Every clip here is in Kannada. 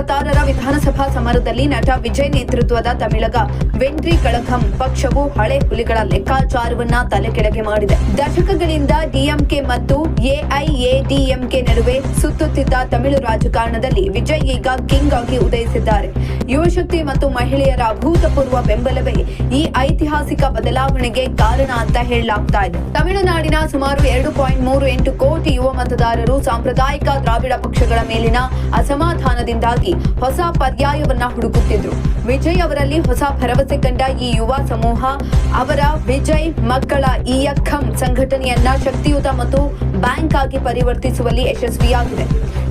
2026ರ ವಿಧಾನಸಭಾ ಸಮರದಲ್ಲಿ ನಟ ವಿಜಯ್ ನೇತೃತ್ವದ ತಮಿಳಗ ವೆಂಟ್ರಿ ಕಳಗಂ ಪಕ್ಷವು ಹಳೆ ಹುಲಿಗಳ ಲೆಕ್ಕಾಚಾರವನ್ನ ತಲೆಕೆಳಗೆ ಮಾಡಿದೆ. ದಶಕಗಳಿಂದ ಡಿಎಂಕೆ ಮತ್ತು ಎಐಎಡಿಎಂಕೆ ನಡುವೆ ಸುತ್ತುತ್ತಿದ್ದ ತಮಿಳು ರಾಜಕಾರಣದಲ್ಲಿ ವಿಜಯ್ ಈಗ ಕಿಂಗ್ ಆಗಿ ಉದಯಿಸಿದ್ದಾರೆ. ಯುವಶಕ್ತಿ ಮತ್ತು ಮಹಿಳೆಯರ ಅಭೂತಪೂರ್ವ ಬೆಂಬಲವೇ ಈ ಐತಿಹಾಸಿಕ ಬದಲಾವಣೆಗೆ ಕಾರಣ ಅಂತ ಹೇಳಲಾಗ್ತಾ ಇದೆ. ತಮಿಳುನಾಡಿನ ಸುಮಾರು 2.38 ಕೋಟಿ ಯುವ ಮತದಾರರು ಸಾಂಪ್ರದಾಯಿಕ ದ್ರಾವಿಡ ಪಕ್ಷಗಳ ಮೇಲಿನ ಅಸಮಾಧಾನದಿಂದಾಗಿ ಹೊಸ ಪರ್ಯಾಯವನ್ನ ಹುಡುಕುತ್ತಿದ್ರು. ವಿಜಯ್ ಅವರಲ್ಲಿ ಹೊಸ ಭರವಸೆ ಕಂಡ ಈ ಯುವ ಸಮೂಹ ಅವರ ವಿಜಯ್ ಮಕ್ಕಳ ಇಯಕ್ಕಂ ಸಂಘಟನೆಯನ್ನ ಶಕ್ತಿಯುತ ಮತ್ತು ಬ್ಯಾಂಕ್ ಆಗಿ ಪರಿವರ್ತಿಸುವಲ್ಲಿ ಯಶಸ್ವಿಯಾಗಿದೆ.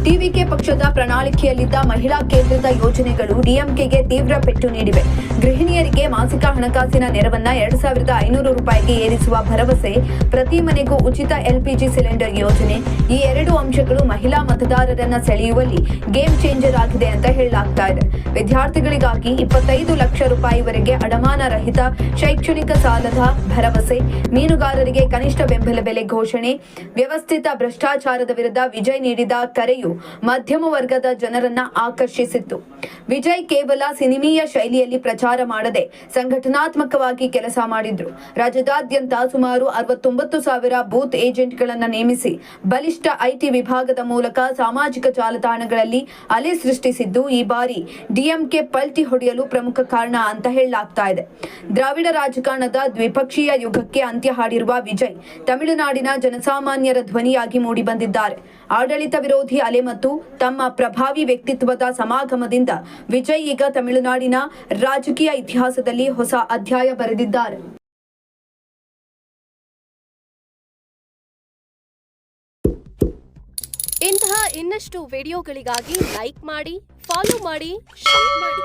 ಟಿವಿಕೆ ಪಕ್ಷದ ಪ್ರಣಾಳಿಕೆಯಲ್ಲಿದ್ದ ಮಹಿಳಾ ಕೇಂದ್ರಿತ ಯೋಜನೆಗಳು ಡಿಎಂಕೆಗೆ ತೀವ್ರ ಪೆಟ್ಟು ನೀಡಿವೆ. ಗೃಹಿಣಿಯರಿಗೆ ಮಾಸಿಕ ಹಣಕಾಸಿನ ನೆರವನ್ನ 2,500 ರೂಪಾಯಿಗೆ ಏರಿಸುವ ಭರವಸೆ, ಪ್ರತಿ ಮನೆಗೂ ಉಚಿತ ಎಲ್ಪಿಜಿ ಸಿಲಿಂಡರ್ ಯೋಜನೆ, ಈ ಎರಡು ಅಂಶಗಳು ಮಹಿಳಾ ಮತದಾರರನ್ನ ಸೆಳೆಯುವಲ್ಲಿ ಗೇಮ್ ಚೇಂಜರ್ ಆಗಿದೆ ಅಂತ ಹೇಳಲಾಗ್ತಾ ಇದೆ. ವಿದ್ಯಾರ್ಥಿಗಳಿಗಾಗಿ 25 ಲಕ್ಷ ರೂಪಾಯಿವರೆಗೆ ಅಡಮಾನ ರಹಿತ ಶೈಕ್ಷಣಿಕ ಸಾಲದ ಭರವಸೆ, ಮೀನುಗಾರರಿಗೆ ಕನಿಷ್ಠ ಬೆಂಬಲ ಬೆಲೆ ಘೋಷಣೆ, ವ್ಯವಸ್ಥಿತ ಭ್ರಷ್ಟಾಚಾರದ ವಿರುದ್ಧ ವಿಜಯ್ ನೀಡಿದ ಕರೆಯು ಮಧ್ಯಮ ವರ್ಗದ ಜನರನ್ನ ಆಕರ್ಷಿಸಿತ್ತು. ವಿಜಯ್ ಕೇವಲ ಸಿನಿಮೀಯ ಶೈಲಿಯಲ್ಲಿ ಪ್ರಚಾರ ಮಾಡದೆ ಸಂಘಟನಾತ್ಮಕವಾಗಿ ಕೆಲಸ ಮಾಡಿದ್ರು. ರಾಜ್ಯದಾದ್ಯಂತ ಸುಮಾರು 69,000 ಬೂತ್ ಏಜೆಂಟ್ಗಳನ್ನು ನೇಮಿಸಿ ಬಲಿಷ್ಠ ಐಟಿ ವಿಭಾಗದ ಮೂಲಕ ಸಾಮಾಜಿಕ ಜಾಲತಾಣಗಳಲ್ಲಿ ಅಲೆ ಸೃಷ್ಟಿಸಿದ್ದು ಈ ಬಾರಿ ಡಿಎಂಕೆ ಪಲ್ಟಿ ಹೊಡೆಯಲು ಪ್ರಮುಖ ಕಾರಣ ಅಂತ ಹೇಳಲಾಗ್ತಾ ಇದೆ. ದ್ರಾವಿಡ ರಾಜಕಾರಣದ ದ್ವಿಪಕ್ಷೀಯ ಯುಗಕ್ಕೆ ಅಂತ್ಯ ಹಾಡಿರುವ ವಿಜಯ್ ತಮಿಳುನಾಡಿನ ಜನಸಾಮಾನ್ಯರ ಧ್ವನಿಯಾಗಿ ಮೂಡಿಬಂದಿದ್ದಾರೆ. ಆಡಳಿತ ವಿರೋಧಿ ಅಲೆ ಮತ್ತು ತಮ್ಮ ಪ್ರಭಾವಿ ವ್ಯಕ್ತಿತ್ವದ ಸಮಾಗಮದಿಂದ ವಿಜಯ್ ಈಗ ತಮಿಳುನಾಡಿನ ರಾಜಕೀಯ ಇತಿಹಾಸದಲ್ಲಿ ಹೊಸ ಅಧ್ಯಾಯ ಬರೆದಿದ್ದಾರೆ. ಇಂತಹ ಇನ್ನಷ್ಟು ವಿಡಿಯೋಗಳಿಗಾಗಿ ಲೈಕ್ ಮಾಡಿ, ಫಾಲೋ ಮಾಡಿ, ಶೇರ್ ಮಾಡಿ.